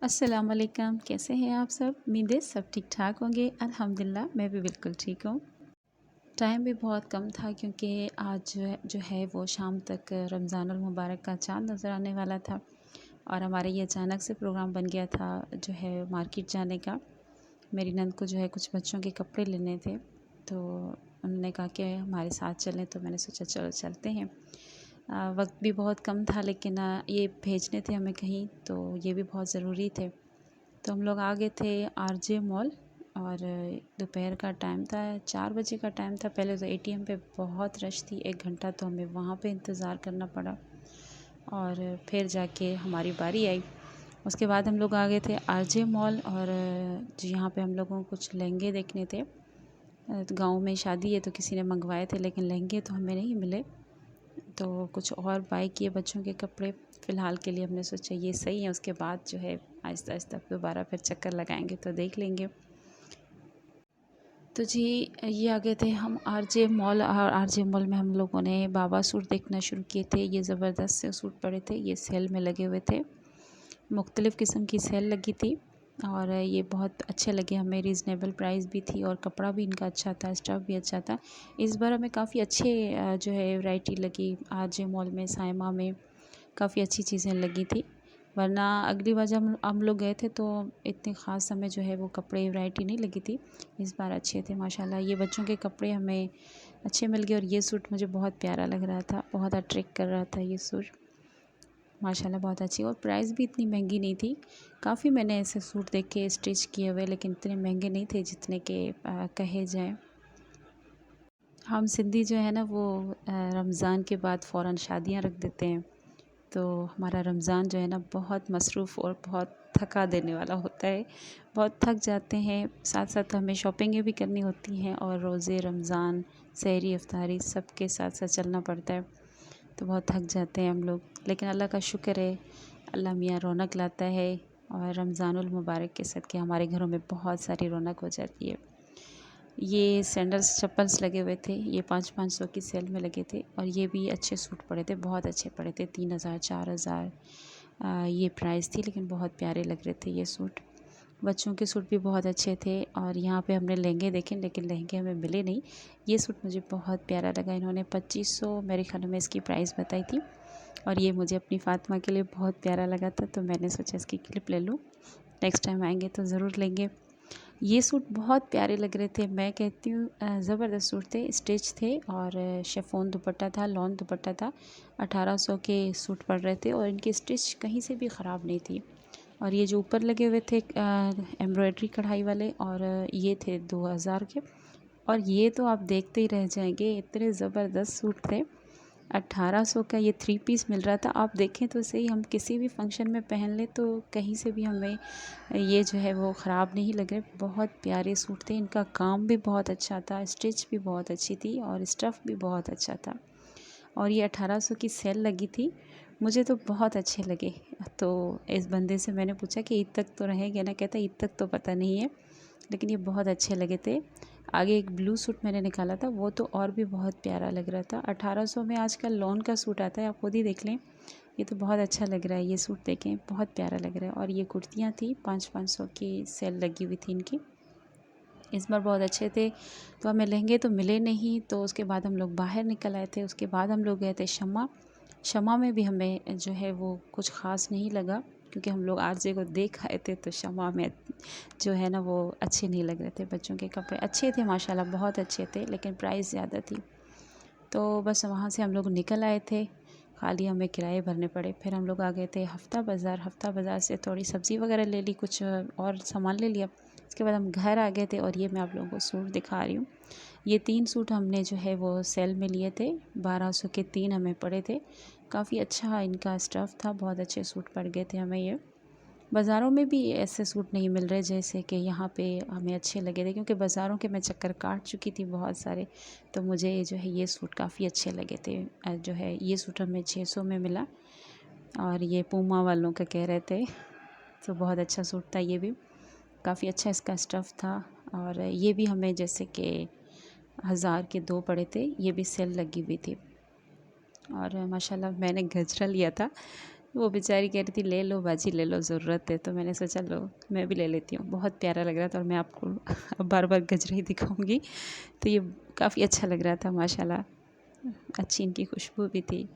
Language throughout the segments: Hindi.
अस्सलाम वालेकुम, कैसे हैं आप सब? उम्मीद है सब ठीक ठाक होंगे। अल्हम्दुलिल्लाह मैं भी बिल्कुल ठीक हूँ। टाइम भी बहुत कम था क्योंकि आज जो है वो शाम तक रमज़ानुल मुबारक का चाँद नज़र आने वाला था और हमारे ये अचानक से प्रोग्राम बन गया था जो है मार्केट जाने का। मेरी नंद को जो है कुछ बच्चों के कपड़े लेने थे, तो उन्होंने कहा कि हमारे साथ चलें, तो मैंने सोचा चलो चलते हैं। वक्त भी बहुत कम था लेकिन ये भेजने थे हमें कहीं, तो ये भी बहुत ज़रूरी थे। तो हम लोग आ गए थे आरजे मॉल और दोपहर का टाइम था, 4 बजे का टाइम था। पहले तो एटीएम पे बहुत रश थी, 1 घंटा तो हमें वहाँ पे इंतज़ार करना पड़ा और फिर जाके हमारी बारी आई। उसके बाद हम लोग आ गए थे आरजे मॉल और जी यहाँ पे हम लोगों को कुछ लहंगे देखने थे। गाँव में शादी है तो किसी ने मंगवाए थे, लेकिन लहंगे तो हमें नहीं मिले, तो कुछ और बाय किए बच्चों के कपड़े। फ़िलहाल के लिए हमने सोचा ये सही है, उसके बाद जो है आहिस्ता आहिस्ता दोबारा फिर चक्कर लगाएंगे तो देख लेंगे। तो जी ये आ गए थे हम आरजे मॉल और आरजे मॉल में हम लोगों ने बाबा सूट देखना शुरू किए थे। ये ज़बरदस्त से सूट पड़े थे, ये सेल में लगे हुए थे, मुख्तलिफ़ किस्म की सेल लगी थी और ये बहुत अच्छे लगे हमें। रीज़नेबल प्राइस भी थी और कपड़ा भी इनका अच्छा था, स्टफ़ भी अच्छा था। इस बार हमें काफ़ी अच्छे जो है वैरायटी लगी आरजे मॉल में, साइमा में काफ़ी अच्छी चीज़ें लगी थी। वरना अगली बार जब हम लोग गए थे तो इतनी ख़ास हमें जो है वो कपड़े वैरायटी नहीं लगी थी। इस बार अच्छे थे माशाल्लाह। ये बच्चों के कपड़े हमें अच्छे मिल गए और ये सूट मुझे बहुत प्यारा लग रहा था, बहुत अट्रैक्ट कर रहा था ये सूट। माशाल्लाह बहुत अच्छी और प्राइस भी इतनी महंगी नहीं थी। काफ़ी मैंने ऐसे सूट देखे स्टिच किए हुए, लेकिन इतने महंगे नहीं थे जितने के कहे जाएँ। हम सिंधी जो है ना वो रमज़ान के बाद फ़ौरन शादियाँ रख देते हैं, तो हमारा रमज़ान जो है ना बहुत मसरूफ़ और बहुत थका देने वाला होता है। बहुत थक जाते हैं, साथ साथ हमें शॉपिंगें भी करनी होती हैं और रोज़े रमज़ान, सहरी इफ्तारी सब के साथ साथ चलना पड़ता है, तो बहुत थक जाते हैं हम लोग। लेकिन अल्लाह का शुक्र है, अल्लाह मियाँ रौनक लाता है और रमज़ानुल मुबारक के सदके हमारे घरों में बहुत सारी रौनक हो जाती है। ये सैंडल्स चप्पल्स लगे हुए थे, ये 5-500 की सेल में लगे थे और ये भी अच्छे सूट पड़े थे, बहुत अच्छे पड़े थे। 3000 4000 ये प्राइस थी, लेकिन बहुत प्यारे लग रहे थे ये सूट। बच्चों के सूट भी बहुत अच्छे थे और यहाँ पे हमने लहंगे देखे, लेकिन लहंगे हमें मिले नहीं। ये सूट मुझे बहुत प्यारा लगा, इन्होंने 2500 मेरे ख्याल में इसकी प्राइस बताई थी और ये मुझे अपनी फ़ातिमा के लिए बहुत प्यारा लगा था, तो मैंने सोचा इसकी क्लिप ले लूँ, नेक्स्ट टाइम आएंगे तो ज़रूर लेंगे। ये सूट बहुत प्यारे लग रहे थे, मैं कहती हूँ ज़बरदस्त सूट थे, स्टिच थे और शिफॉन दुपट्टा था, लॉन दुपट्टा था। 1800 के सूट पड़ रहे थे और इनकी स्टिच कहीं से भी ख़राब नहीं थी। और ये जो ऊपर लगे हुए थे एम्ब्रॉयडरी कढ़ाई वाले, और ये थे 2000 के, और ये तो आप देखते ही रह जाएंगे, इतने ज़बरदस्त सूट थे। 1800 का ये 3 पीस मिल रहा था। आप देखें तो सही, हम किसी भी फंक्शन में पहन लें तो कहीं से भी हमें ये जो है वो ख़राब नहीं लग रहे। बहुत प्यारे सूट थे, इनका काम भी बहुत अच्छा था, स्टिच भी बहुत अच्छी थी और स्टफ़ भी बहुत अच्छा था। और ये 1800 की सेल लगी थी, मुझे तो बहुत अच्छे लगे। तो इस बंदे से मैंने पूछा कि ईद तक तो रहेंगे ना? कहता ईद तक तो पता नहीं है, लेकिन ये बहुत अच्छे लगे थे। आगे एक ब्लू सूट मैंने निकाला था, वो तो और भी बहुत प्यारा लग रहा था। 1800 में आजकल लॉन का सूट आता है, आप खुद ही देख लें, ये तो बहुत अच्छा लग रहा है। ये सूट देखें, बहुत प्यारा लग रहा है। और ये कुर्तियाँ थी, 500 की सेल लगी हुई थी इनकी, इस बार बहुत अच्छे थे। तो हमें लहंगे तो मिले नहीं, तो उसके बाद हम लोग बाहर निकल आए थे। उसके बाद हम लोग गए थे शम्मा। शम्मा में भी हमें जो है वो कुछ ख़ास नहीं लगा, क्योंकि हम लोग आरजे को देख आए थे, तो शम्मा में जो है ना वो अच्छे नहीं लग रहे थे। बच्चों के कपड़े अच्छे थे माशाल्लाह, बहुत अच्छे थे, लेकिन प्राइस ज़्यादा थी। तो बस वहाँ से हम लोग निकल आए थे, खाली हमें किराए भरने पड़े। फिर हम लोग आ गए थे हफ्ता बाज़ार। हफ्ता बाज़ार से थोड़ी सब्ज़ी वगैरह ले ली, कुछ और सामान ले लिया। उसके बाद हम घर आ गए थे और ये मैं आप लोगों को सूट दिखा रही हूँ। ये 3 सूट हमने जो है वो सेल में लिए थे, 1200 के 3 हमें पड़े थे। काफ़ी अच्छा इनका स्टफ़ था, बहुत अच्छे सूट पड़ गए थे हमें ये। बाज़ारों में भी ऐसे सूट नहीं मिल रहे जैसे कि यहाँ पे हमें अच्छे लगे थे, क्योंकि बाज़ारों के मैं चक्कर काट चुकी थी बहुत सारे, तो मुझे जो है ये सूट काफ़ी अच्छे लगे थे। जो है ये सूट हमें 600 में मिला और ये पूमा वालों का कह रहे थे, तो बहुत अच्छा सूट था ये भी, काफ़ी अच्छा इसका स्टफ़ था। और ये भी हमें जैसे कि 1000 के 2 पड़े थे, ये भी सेल लगी हुई थी। और माशाल्लाह मैंने गजरा लिया था, वो बेचारी कह रही थी ले लो बाजी ले लो, ज़रूरत है। तो मैंने सोचा लो मैं भी ले लेती हूँ। बहुत प्यारा लग रहा था और मैं आपको अब बार बार गजरा ही दिखाऊंगी। तो ये काफ़ी अच्छा लग रहा था माशाल्लाह। अच्छी इनकी खुशबू भी थी,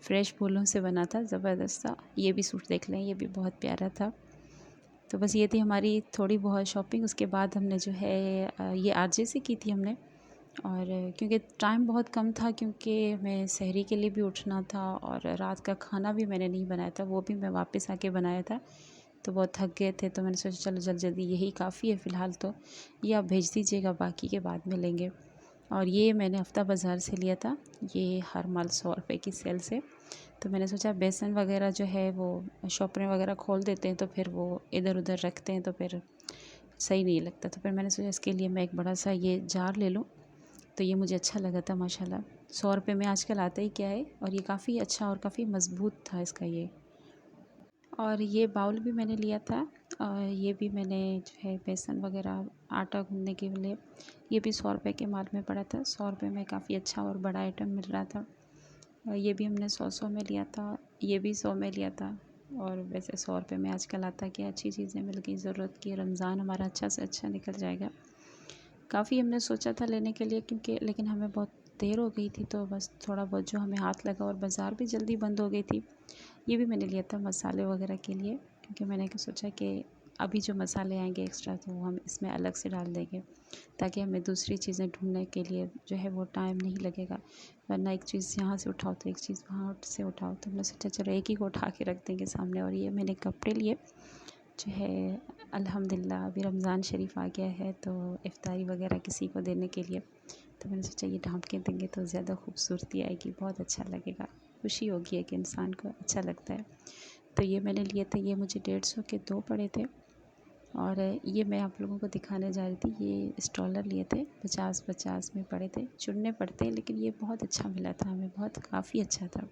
फ्रेश फूलों से बना था, ज़बरदस्त था। ये भी सूट देख लें, ये भी बहुत प्यारा था। तो बस ये थी हमारी थोड़ी बहुत शॉपिंग। उसके बाद हमने जो है ये आरजे से की थी हमने। और क्योंकि टाइम बहुत कम था, क्योंकि मैं सहरी के लिए भी उठना था और रात का खाना भी मैंने नहीं बनाया था, वो भी मैं वापस आके बनाया था। तो बहुत थक गए थे, तो मैंने सोचा चलो जल्दी जल्दी यही काफ़ी है फ़िलहाल। तो ये आप भेज दीजिएगा, बाकी के बाद में लेंगे। और ये मैंने हफ्ता बाज़ार से लिया था, ये हर माल 100 रुपये की सेल से। तो मैंने सोचा बेसन वगैरह जो है वो शॉपरें वगैरह खोल देते हैं तो फिर वो इधर उधर रखते हैं तो फिर सही नहीं लगता। तो फिर मैंने सोचा इसके लिए मैं एक बड़ा सा ये जार ले लूँ। तो ये मुझे अच्छा लगा था माशाल्लाह। 100 रुपये में आजकल आता ही क्या है। और ये काफ़ी अच्छा और काफ़ी मज़बूत था इसका ये। और ये बाउल भी मैंने लिया था। और ये भी मैंने जो है बेसन वगैरह आटा गूँथने के लिए, ये भी 100 रुपये के माल में पड़ा था। 100 रुपये में काफ़ी अच्छा और बड़ा आइटम मिल रहा था। और ये भी हमने 100 में लिया था, ये भी 100 में लिया था। और वैसे 100 रुपये में आजकल आता कि अच्छी चीज़ें मिल गई, ज़रूरत की। रमज़ान हमारा अच्छा से अच्छा निकल जाएगा। काफ़ी हमने सोचा था लेने के लिए, क्योंकि लेकिन हमें बहुत देर हो गई थी, तो बस थोड़ा बहुत जो हमें हाथ लगा। और बाज़ार भी जल्दी बंद हो गई थी। ये भी मैंने लिया था मसाले वगैरह के लिए, क्योंकि मैंने सोचा कि अभी जो मसाले आएंगे एक्स्ट्रा तो हम इसमें अलग से डाल देंगे, ताकि हमें दूसरी चीज़ें ढूंढने के लिए जो है वो टाइम नहीं लगेगा। वरना एक चीज़ यहाँ से उठाओ तो एक चीज़ वहाँ से उठाओ। तो हमने सोचा चलो एक ही को उठा के रख देंगे सामने। और ये मैंने कपड़े लिए जो है, अल्हम्दुलिल्लाह अभी रमज़ान शरीफ आ गया है, तो इफ़्तारी वगैरह किसी को देने के लिए। तो मैंने सोचा ये ढाँप के देंगे तो ज़्यादा खूबसूरती आएगी, बहुत अच्छा लगेगा, खुशी होगी एक इंसान को, अच्छा लगता है। तो ये मैंने लिए थे, ये मुझे 150 के 2 पड़े थे। और ये मैं आप लोगों को दिखाने जा रही थी, ये स्टॉलर लिए थे, 50-50 में पड़े थे। चुनने पड़ते हैं, लेकिन ये बहुत अच्छा मिला था हमें, बहुत काफ़ी अच्छा था।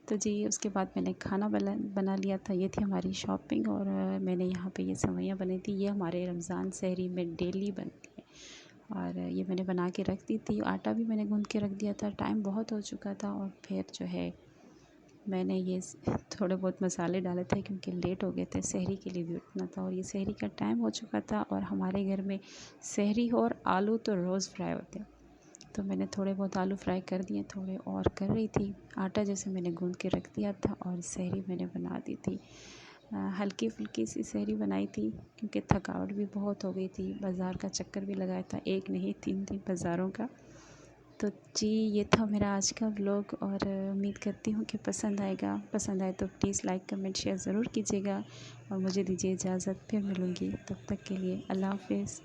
तो जी उसके बाद मैंने खाना बना लिया था। ये थी हमारी शॉपिंग। और मैंने यहाँ पे ये सेवइयाँ बनाई थी, ये हमारे रमज़ान सहरी में डेली बनती है। और ये मैंने बना के रख दी थी, आटा भी मैंने गूँथ के रख दिया था। टाइम बहुत हो चुका था और फिर जो है मैंने ये थोड़े बहुत मसाले डाले थे, क्योंकि लेट हो गए थे, सहरी के लिए भी उठना था और ये सहरी का टाइम हो चुका था। और हमारे घर में सहरी हो और आलू तो रोज़ फ्राई होते हैं। तो मैंने थोड़े बहुत आलू फ्राई कर दिए, थोड़े और कर रही थी। आटा जैसे मैंने गूँथ के रख दिया था और सहरी मैंने बना दी थी। हल्की फुल्की सी सहरी बनाई थी, क्योंकि थकावट भी बहुत हो गई थी। बाज़ार का चक्कर भी लगाया था, एक नहीं 3 बाज़ारों का। तो जी ये था मेरा आज का व्लॉग। और उम्मीद करती हूँ कि पसंद आएगा। पसंद आए तो प्लीज़ लाइक कमेंट शेयर ज़रूर कीजिएगा। और मुझे दीजिए इजाज़त, फिर मिलूँगी, तब तक के लिए अल्लाह हाफ़िज़।